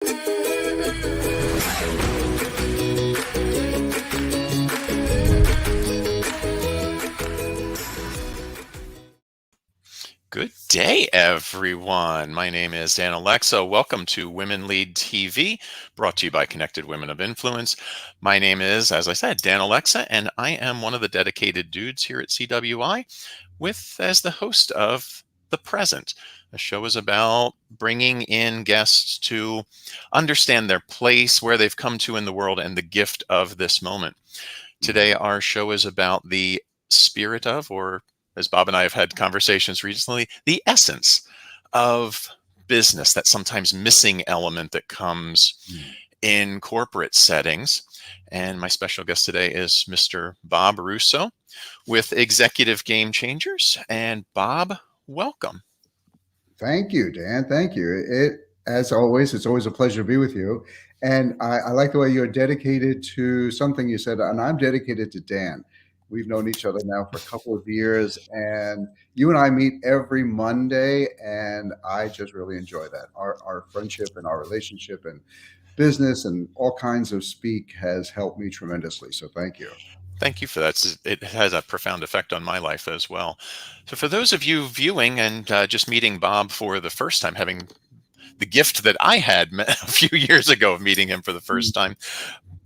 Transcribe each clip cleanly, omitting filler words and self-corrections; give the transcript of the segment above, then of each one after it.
Good day, everyone. My name is Dan Alexa. Welcome to Women Lead TV, brought to you by Connected Women of Influence. My name is, as I said, Dan Alexa, and I am one of the dedicated dudes here at CWI, as the host of The Present. The show is about bringing in guests to understand their place, where they've come to in the world, and the gift of this moment. Today, our show is about the spirit of, or as Bob and I have had conversations recently, the essence of business, that sometimes missing element that comes in corporate settings. And my special guest today is Mr. Bob Russo with Executive Game Changers. And Bob, welcome. Thank you, Dan. Thank you. As always, it's always a pleasure to be with you. And I like the way you're dedicated to something you said, and I'm dedicated to Dan. We've known each other now for a couple of years, and you and I meet every Monday, and I just really enjoy that. Our friendship and our relationship and business and all kinds of speak has helped me tremendously. So thank you. Thank you for that. It has a profound effect on my life as well. So for those of you viewing and just meeting Bob for the first time, having the gift that I had a few years ago of meeting him for the first time,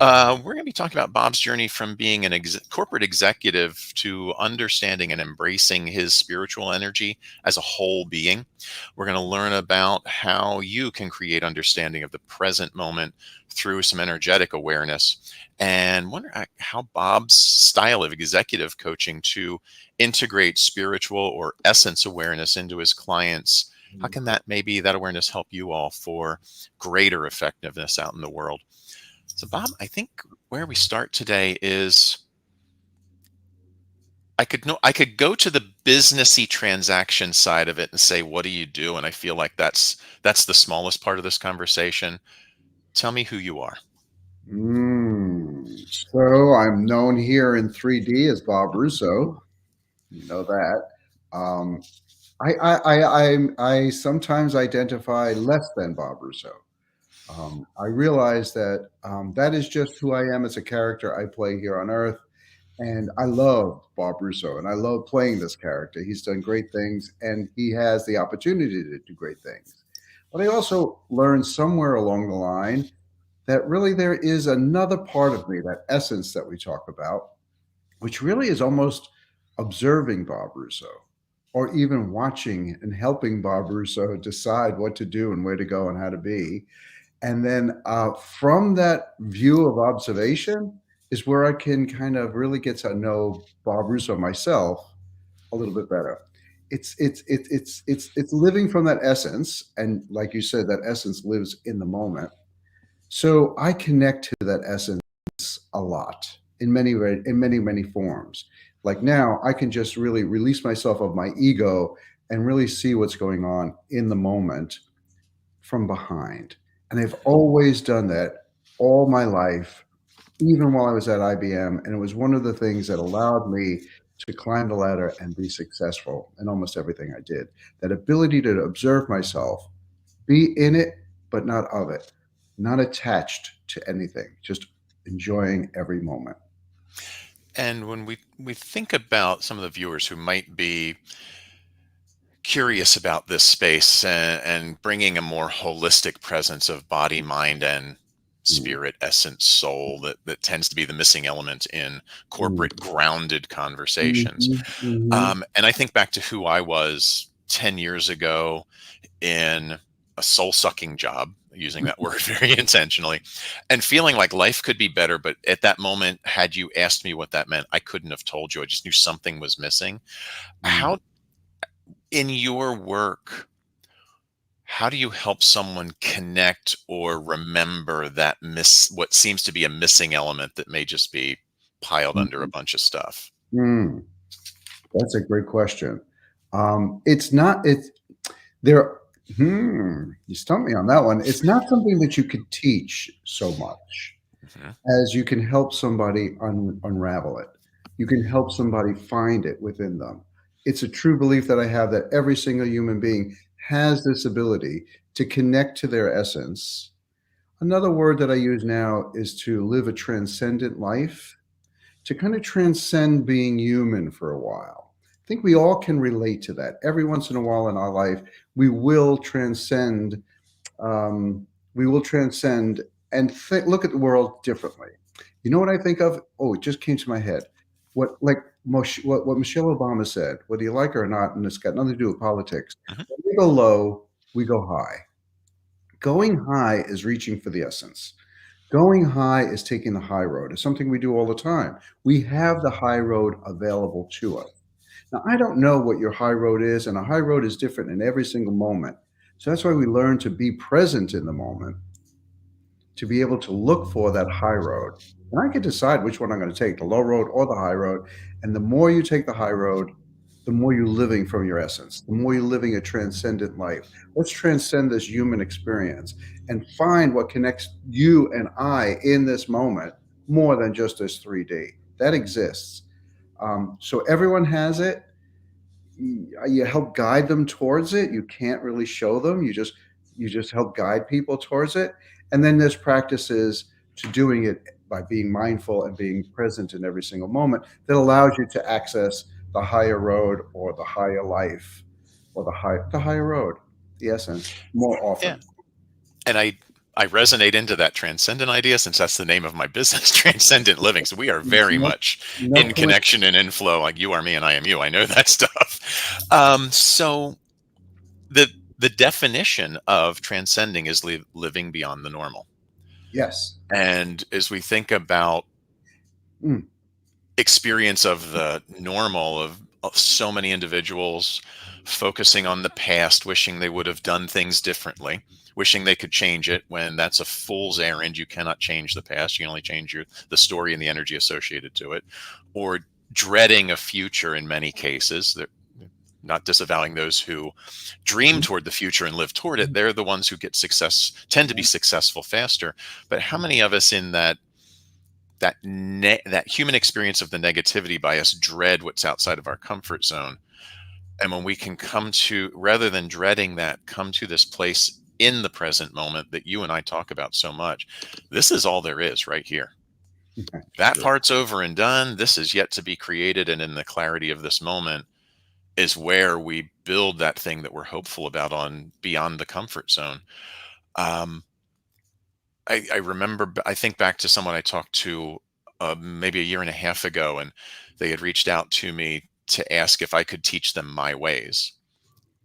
we're going to be talking about Bob's journey from being an corporate executive to understanding and embracing his spiritual energy as a whole being. We're going to learn about how you can create understanding of the present moment through some energetic awareness, and wonder how Bob's style of executive coaching to integrate spiritual or essence awareness into his clients. How can that awareness help you all for greater effectiveness out in the world? So Bob, I think where we start today is I could go to the businessy transaction side of it and say, what do you do? And I feel like that's the smallest part of this conversation. Tell me who you are. So I'm known here in 3D as Bob Russo. You know that. I sometimes identify less than Bob Russo. I realize that that is just who I am as a character I play here on Earth. And I love Bob Russo, and I love playing this character. He's done great things, and he has the opportunity to do great things. But I also learned somewhere along the line that really there is another part of me, that essence that we talk about, which really is almost observing Bob Russo, or even watching and helping Bob Russo decide what to do and where to go and how to be. And then from that view of observation is where I can kind of really get to know Bob Russo myself a little bit better. It's living from that essence, and like you said, that essence lives in the moment. So I connect to that essence a lot in many forms. Like now, I can just really release myself of my ego and really see what's going on in the moment from behind. And I've always done that all my life, even while I was at IBM. And it was one of the things that allowed me to climb the ladder and be successful in almost everything I did. That ability to observe myself, be in it, but not of it, not attached to anything, just enjoying every moment. And when we think about some of the viewers who might be curious about this space and bringing a more holistic presence of body, mind, and spirit, essence, soul, that tends to be the missing element in corporate grounded conversations. And I think back to who I was 10 years ago in a soul-sucking job, using that word very intentionally, and feeling like life could be better. But at that moment, had you asked me what that meant, I couldn't have told you. I just knew something was missing. How, in your work, how do you help someone connect or remember that what seems to be a missing element that may just be piled under a bunch of stuff? That's a great question. You stumped me on that one. It's not something that you could teach so much as you can help somebody unravel it. You can help somebody find it within them. It's a true belief that I have that every single human being has this ability to connect to their essence Another word that I use now is to live a transcendent life, to kind of transcend being human for a while. I think we all can relate to that. Every once in a while in our life, we will transcend. Um, we will transcend and look at the world differently. You know what I think of? Oh, it just came to my head. What Michelle Obama said, whether you like her or not, and it's got nothing to do with politics. Mhm. When we go low, we go high. Going high is reaching for the essence. Going high is taking the high road. It's something we do all the time. We have the high road available to us. Now, I don't know what your high road is, and a high road is different in every single moment. So that's why we learn to be present in the moment, to be able to look for that high road. And I can decide which one I'm going to take, the low road or the high road. And the more you take the high road, the more you're living from your essence, the more you're living a transcendent life. Let's transcend this human experience and find what connects you and I in this moment more than just this 3D. That exists. So everyone has it. You help guide them towards it. You can't really show them. You just help guide people towards it. And then there's practices to doing it by being mindful and being present in every single moment that allows you to access the higher road or the higher life or the higher road, the essence, more Yeah. often. And I resonate into that transcendent idea since that's the name of my business, Transcendent Living. So we are very No, much no in coincidence. connection and in flow, like you are me and I am you. I know that stuff. So the the definition of transcending is living beyond the normal. Yes. And as we think about Mm, experience of the normal of so many individuals focusing on the past, wishing they would have done things differently, wishing they could change it, when that's a fool's errand. You cannot change the past. You can only change the story and the energy associated to it. Or dreading a future in many cases. They're not disavowing those who dream mhm, toward the future and live toward it. They're the ones who tend to be successful faster. But how many of us in that human experience of the negativity bias dread what's outside of our comfort zone? And when we can come to, rather than dreading that, come to this place in the present moment that you and I talk about so much. This is all there is right here. That sure. part's over and done. This is yet to be created. And in the clarity of this moment is where we build that thing that we're hopeful about on beyond the comfort zone. um, I remember, I think back to someone I talked to maybe a year and a half ago, and they had reached out to me to ask if I could teach them my ways.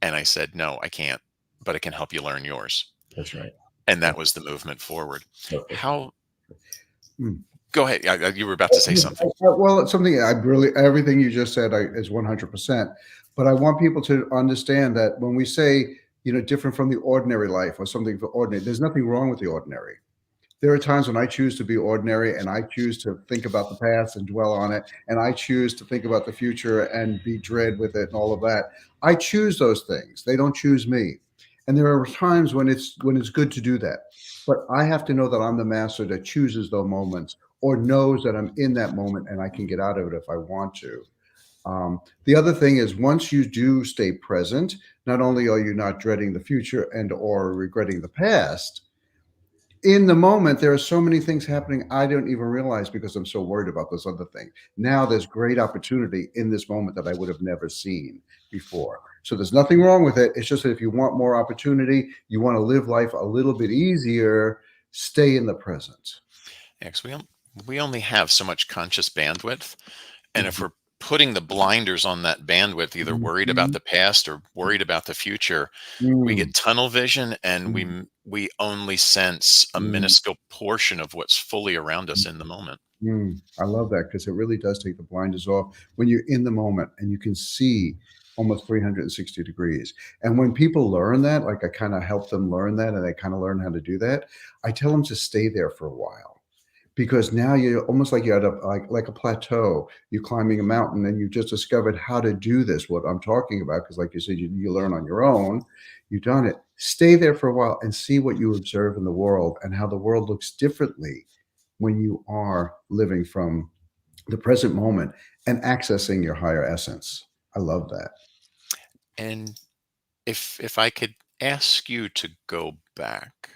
And I said, no, I can't, but I can help you learn yours. That's right. And that That's was the movement forward. perfect. How, Mm. go ahead. You were about to say something. Well, it's something I really, everything you just said is 100%. But I want people to understand that when we say, different from the ordinary life or something for ordinary, there's nothing wrong with the ordinary. There are times when I choose to be ordinary and I choose to think about the past and dwell on it. And I choose to think about the future and be dread with it and all of that. I choose those things. They don't choose me. And there are times when it's good to do that. But I have to know that I'm the master that chooses those moments or knows that I'm in that moment and I can get out of it if I want to. The other thing is once you do stay present, not only are you not dreading the future and or regretting the past, in the moment, there are so many things happening I don't even realize because I'm so worried about this other thing. Now there's great opportunity in this moment that I would have never seen before. So there's nothing wrong with it. It's just that if you want more opportunity, you want to live life a little bit easier, stay in the present. Yeah, 'cause we only have so much conscious bandwidth. And if Mhm. we're putting the blinders on that bandwidth, either worried about Mhm. the past or worried about the future, we Mm, get tunnel vision, and mm, we only sense a mm, minuscule portion of what's fully around us in the moment. I love that because it really does take the blinders off when you're in the moment and you can see almost 360 degrees. And when people learn that, like I kind of help them learn that and they kind of learn how to do that, I tell them to stay there for a while because now you're almost like you're at a plateau. You're climbing a mountain and you've just discovered how to do this, what I'm talking about. Because like you said, you learn on your own, you've done it. Stay there for a while and see what you observe in the world and how the world looks differently when you are living from the present moment and accessing your higher essence. I love that. And if I could ask you to go back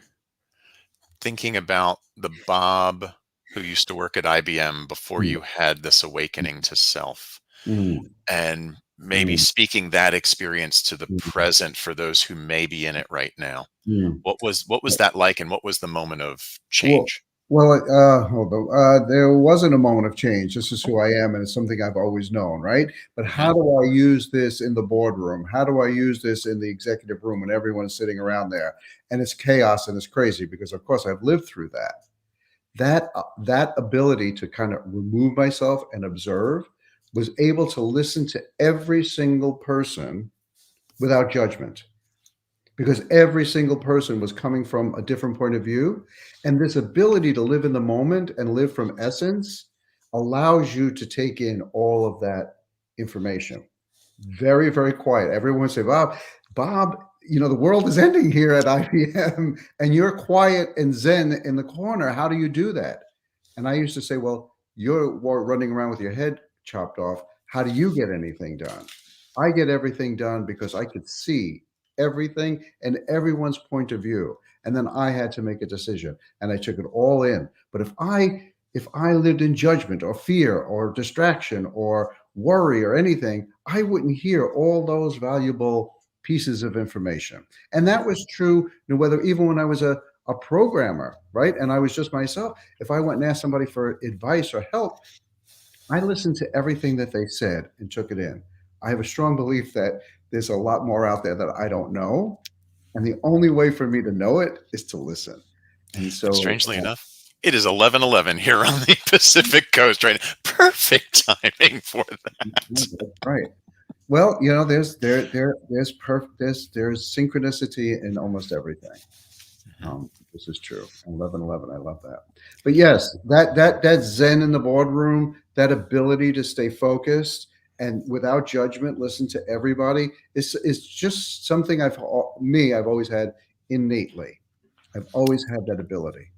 thinking about the Bob who used to work at IBM before Mm, you had this awakening to self, mm, and maybe mm, speaking that experience to the mm, present for those who may be in it right now. mm. What was that like, and what was the moment of Well, change? hold on. There wasn't a moment of change. This is who I am, and it's something I've always known, right? But how Mhm. do I use this in the boardroom? How do I use this in the executive room when everyone's sitting around there and it's chaos and it's crazy? Because of course I've lived through that. That ability to kind of remove myself and observe was able to listen to every single person without judgment because every single person was coming from a different point of view. And this ability to live in the moment and live from essence allows you to take in all of that information. Very, very quiet. Everyone would say, Bob, the world is ending here at IBM and you're quiet and zen in the corner. How do you do that? And I used to say, well, you're running around with your head chopped off. How do you get anything done? I get everything done because I could see everything and everyone's point of view. And then I had to make a decision and I took it all in. But if I lived in judgment or fear or distraction or worry or anything, I wouldn't hear all those valuable pieces of information. And that was true, whether even when I was a programmer, right? And I was just myself. If I went and asked somebody for advice or help, I listened to everything that they said and took it in. I have a strong belief that there's a lot more out there that I don't know. And the only way for me to know it is to listen. And And so, strangely enough, it is 11:11 here on the Pacific Coast right now. Perfect timing for that. that's right. Well, there's synchronicity in almost everything. Mhm. This is true. 11:11. I love that. But yes, that zen in the boardroom, that ability to stay focused and without judgment, listen to everybody is just something I've always had innately. I've always had that ability.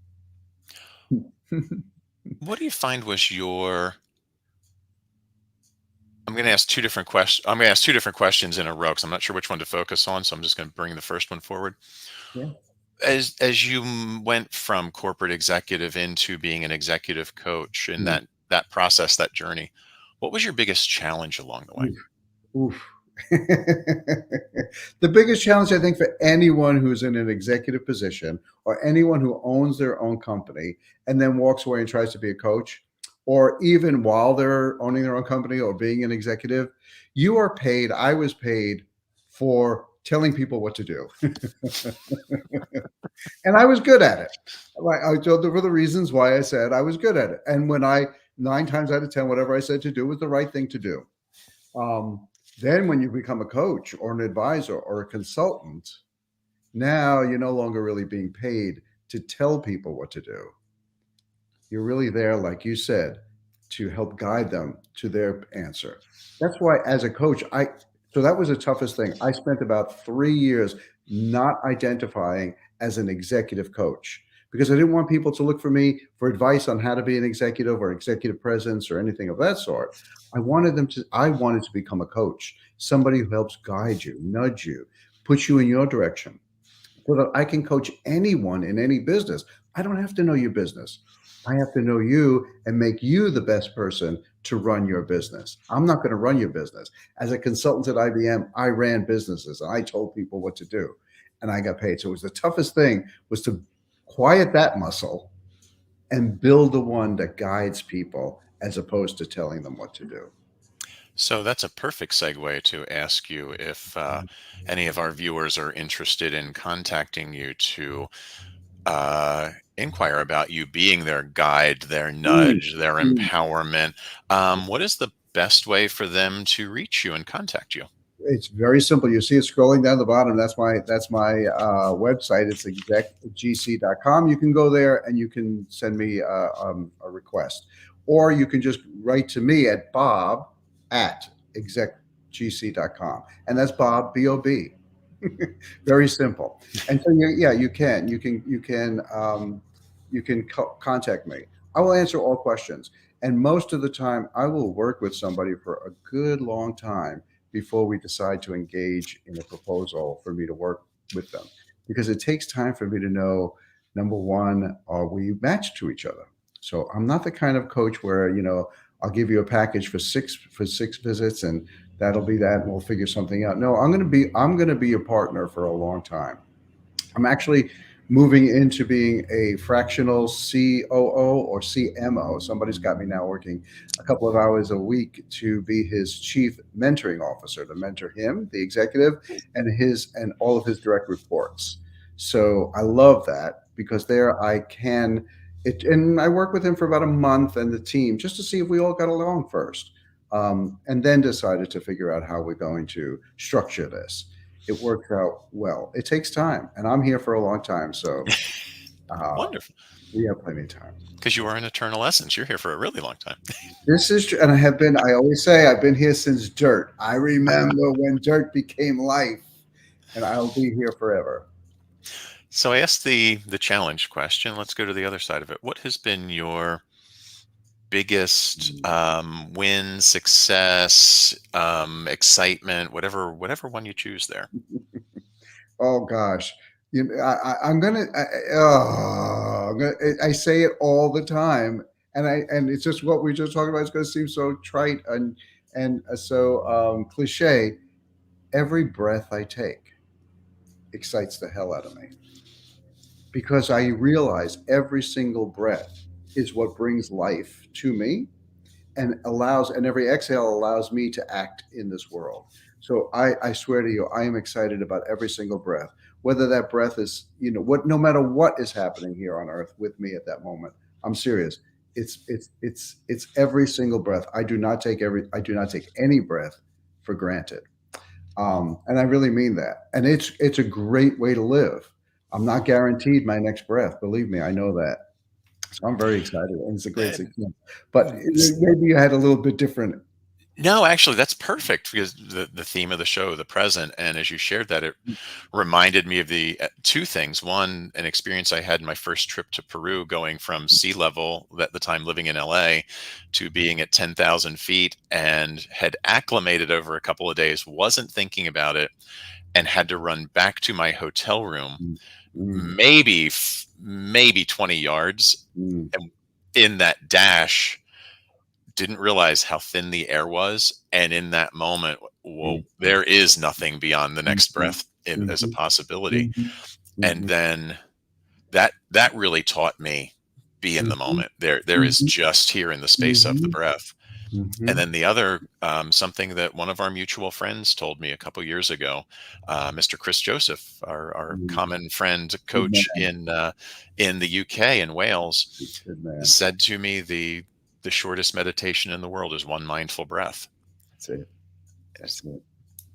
What do you find was your I'm going to ask two different questions. I'm going to ask two different questions in a row because I'm not sure which one to focus on. So I'm just going to bring the first one forward. Yeah. As you went from corporate executive into being an executive coach in Mm. that process, that journey, what was your biggest challenge along the way? Oof. Oof. The biggest challenge, I think, for anyone who's in an executive position or anyone who owns their own company and then walks away and tries to be a coach, or even while they're owning their own company or being an executive, you are paid. I was paid for telling people what to do. And I was good at it. Like I told there were the reasons why I said I was good at it. And when I 9 times out of 10, whatever I said to do was the right thing to do. Um, then when you become a coach or an advisor or a consultant, now you're no longer really being paid to tell people what to do. You're really there, like you said, to help guide them to their answer. That's why, as a coach, so that was the toughest thing. I spent about 3 years not identifying as an executive coach because I didn't want people to look for me for advice on how to be an executive or executive presence or anything of that sort. I wanted to become a coach, somebody who helps guide you, nudge you, push you in your direction so that I can coach anyone in any business. I don't have to know your business. I have to know you and make you the best person to run your business. I'm not going to run your business. As a consultant at IBM, I ran businesses and I told people what to do and I got paid. So it was the toughest thing was to quiet that muscle and build the one that guides people as opposed to telling them what to do. So that's a perfect segue to ask you if any of our viewers are interested in contacting you to inquire about you being their guide, their Mm, nudge, their mm. empowerment. What is the best way for them to reach you and contact you? It's very simple. You see it scrolling down the bottom. That's my website. It's execgc.com. You can go there and you can send me a request, or you can just write to me at bob at execgc.com, and that's Bob Bob. Very simple. And so yeah, you can contact me. I will answer all questions, and most of the time, I will work with somebody for a good long time before we decide to engage in a proposal for me to work with them, because it takes time for me to know. Number one, are we matched to each other? So I'm not the kind of coach where, I'll give you a package for six visits and that'll be that and we'll figure something out. No, I'm going to be your partner for a long time. I'm actually moving into being a fractional COO or CMO. Somebody's got me now working a couple of hours a week to be his chief mentoring officer, to mentor him, the executive, and all of his direct reports. So I love that because there I can and I work with him for about a month and the team just to see if we all got along first. And then decided to figure out how we're going to structure this. It worked out well. It takes time, and I'm here for a long time, so uh, Wonderful. we have plenty of time. Because you are an eternal essence. You're here for a really long time. This is true, and I have been. I always say I've been here since dirt. I remember when dirt became life, and I'll be here forever. So I asked the challenge question. Let's go to the other side of it. What has been your biggest win, success, excitement, whatever one you choose there? Oh gosh, I'm gonna. I say it all the time, and it's just what we just talked about. It's going to seem so trite and so cliche. Every breath I take excites the hell out of me because I realize every single breath is what brings life to me and every exhale allows me to act in this world. So I swear to you, I am excited about every single breath, whether that breath is, no matter what is happening here on earth with me at that moment. I'm serious. It's every single breath. I do not take any breath for granted. And I really mean that. And it's a great way to live. I'm not guaranteed my next breath. Believe me, I know that. So I'm very excited, and it's a great And success. But maybe you had a little bit different. no, actually, that's perfect because the theme of the show, the present, and as you shared that, it reminded me of the two things. One, an experience I had in my first trip to Peru, going from sea level at the time living in LA to being at 10,000 feet, and had acclimated over a couple of days, wasn't thinking about it, and had to run back to my hotel room, Mm, mm, maybe 20 yards, mm, and in that dash didn't realize how thin the air was, and in that moment, well, mm, there is nothing beyond the next mhm, breath as a mhm, possibility. mhm, And mhm, then that really taught me, be in the mhm, moment. There is mhm, just here in the space of the mhm, breath. And mhm, then the other, something that one of our mutual friends told me a couple years ago, Mr. Chris Joseph, our mhm. common friend, Good coach man. in the UK in Wales, Good man. said to me, the shortest meditation in the world is one mindful breath. That's it. It's, That's it.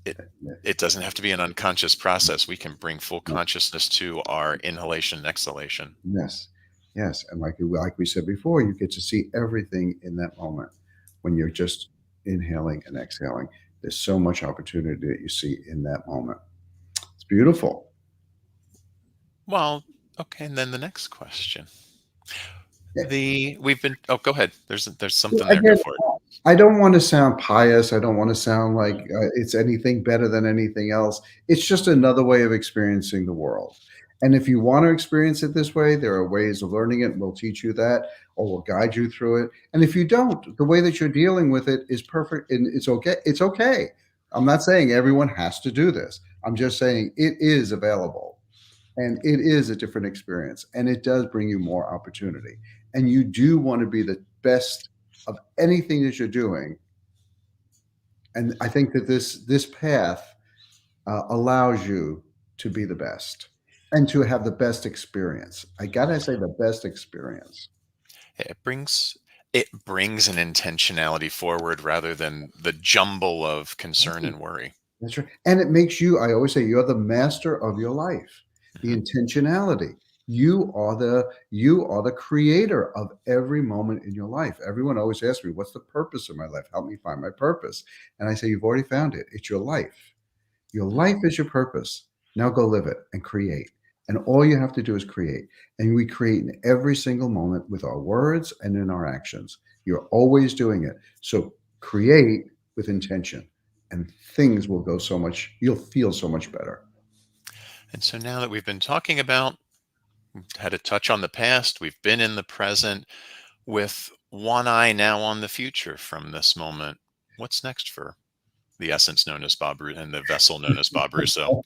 it That's it. it doesn't have to be an unconscious process. We can bring full No. consciousness to our inhalation and exhalation. Yes. Yes. And like we said before, you get to see everything in that moment when you're just inhaling and exhaling. There's so much opportunity that you see in that moment. It's beautiful. Well, okay, and then the next question. Yeah. We've been, oh, go ahead. There's Well, something there. Go again, for it. I don't want to sound pious. I don't want to sound like it's anything better than anything else. It's just another way of experiencing the world. And if you want to experience it this way, there are ways of learning it. We'll teach you that or we'll guide you through it. And if you don't, the way that you're dealing with it is perfect and it's okay. It's okay. I'm not saying everyone has to do this. I'm just saying it is available and it is a different experience and it does bring you more opportunity. And you do want to be the best of anything that you're doing. And I think that this path allows you to be the best and to have the best experience. I gotta say, the best experience. It brings it brings an intentionality forward rather than the jumble of concern Right. and worry. That's right. And it makes you, I always say, you're the master of your life. The Mhm. intentionality. You are the creator of every moment in your life. Everyone always asks me, what's the purpose of my life? Help me find my purpose. And I say, you've already found it. It's your life. Your life is your purpose. Now go live it and create. And all you have to do is create. And we create in every single moment with our words and in our actions. You're always doing it. So create with intention and things will go so much, you'll feel so much better. And so now that we've been talking about had a touch on the past. We've been in the present with one eye now on the future from this moment. What's next for the essence known as and the vessel known as Bob Russo?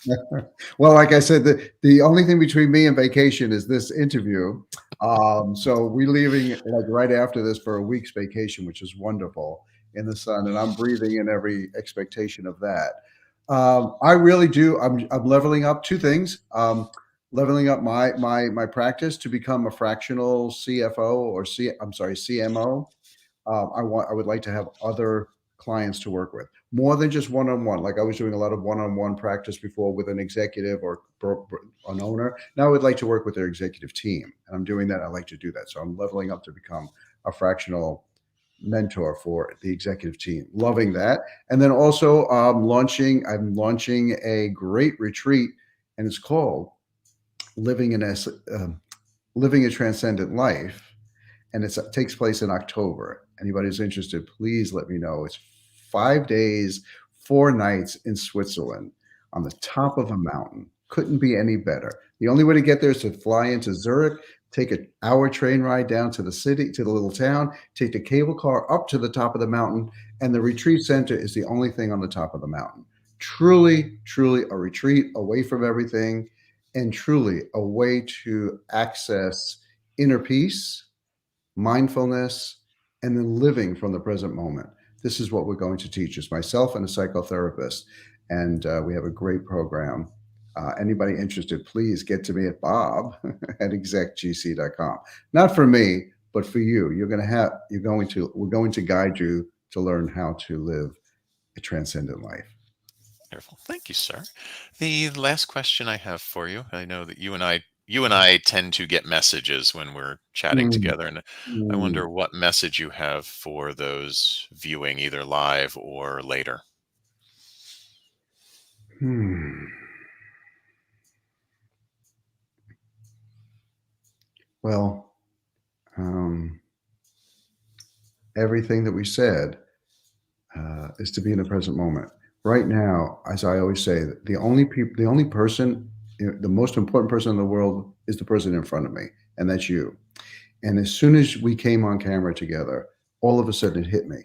Well, like I said, the only thing between me and vacation is this interview. So we're leaving like right after this for a week's vacation, which is wonderful in the sun, and I'm breathing in every expectation of that. I really do. I'm leveling up two things. Leveling up my practice to become a fractional CFO or I'm sorry, CMO. I would like to have other clients to work with more than just one-on-one. Like I was doing a lot of one-on-one practice before with an executive or an owner. Now I would like to work with their executive team, and I'm doing that. I like to do that, so I'm leveling up to become a fractional mentor for the executive team. Loving that, and then also I'm launching a great retreat, and it's called living in a living a transcendent life, and it takes place in October. Anybody who's interested, please let me know. It's 5 days, 4 nights in Switzerland on the top of a mountain. Couldn't be any better. The only way to get there is to fly into Zurich, take an hour train ride down to the city, to the little town, take the cable car up to the top of the mountain, and the retreat center is the only thing on the top of the mountain. Truly, truly a retreat away from everything, and truly a way to access inner peace, mindfulness, and then living from the present moment. This is what we're going to teach. It's myself and a psychotherapist, and we have a great program. Anybody interested, please get to me at bob at execgc.com. Not for me, but for you. We're going to guide you to learn how to live a transcendent life. Wonderful. Thank you, sir. The last question I have for you, I know that you and I tend to get messages when we're chatting Mm, together, and I mm, wonder what message you have for those viewing either live or later. hmm. Well, um, everything that we said is to be in the present moment. Right now, as I always say, the only person, the most important person in the world is the person in front of me, and that's you. And as soon as we came on camera together, all of a sudden it hit me.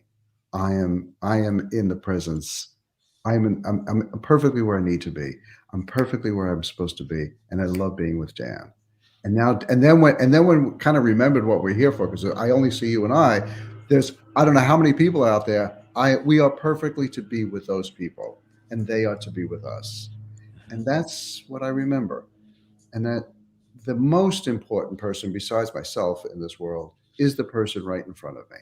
I am in the presence. I'm perfectly where I need to be. I'm perfectly where I'm supposed to be, and I love being with Dan. And then when we kind of remembered what we're here for, because I only see you and I don't know how many people out there. We are perfectly to be with those people, and they are to be with us. Mhm. And that's what I remember. And that the most important person besides myself in this world is the person right in front of me.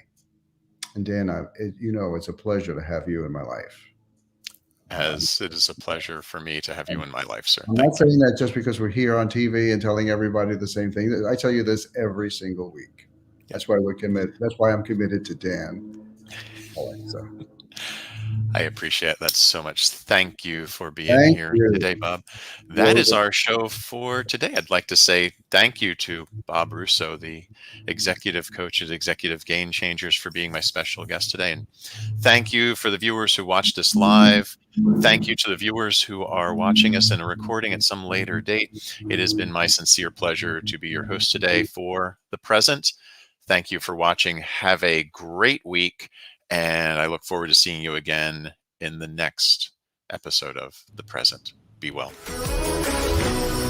And Dan, it's a pleasure to have you in my life. Um, As it is a pleasure for me to have you in my life, sir. I'm not Thank you. saying that just because we're here on TV and telling everybody the same thing. I tell you this every single week. Yep. That's why I'm committed to Dan. So I appreciate that so much. Thank you for being thank here you. today, Bob. That You're is our show for today. I'd like to say thank you to Bob Russo, the executive coach at Executive Game Changers, for being my special guest today. And thank you for the viewers who watched us live. Thank you to the viewers who are watching us in a recording at some later date. It has been my sincere pleasure to be your host today for the present. Thank you for watching. Have a great week. And I look forward to seeing you again in the next episode of The Present. Be well.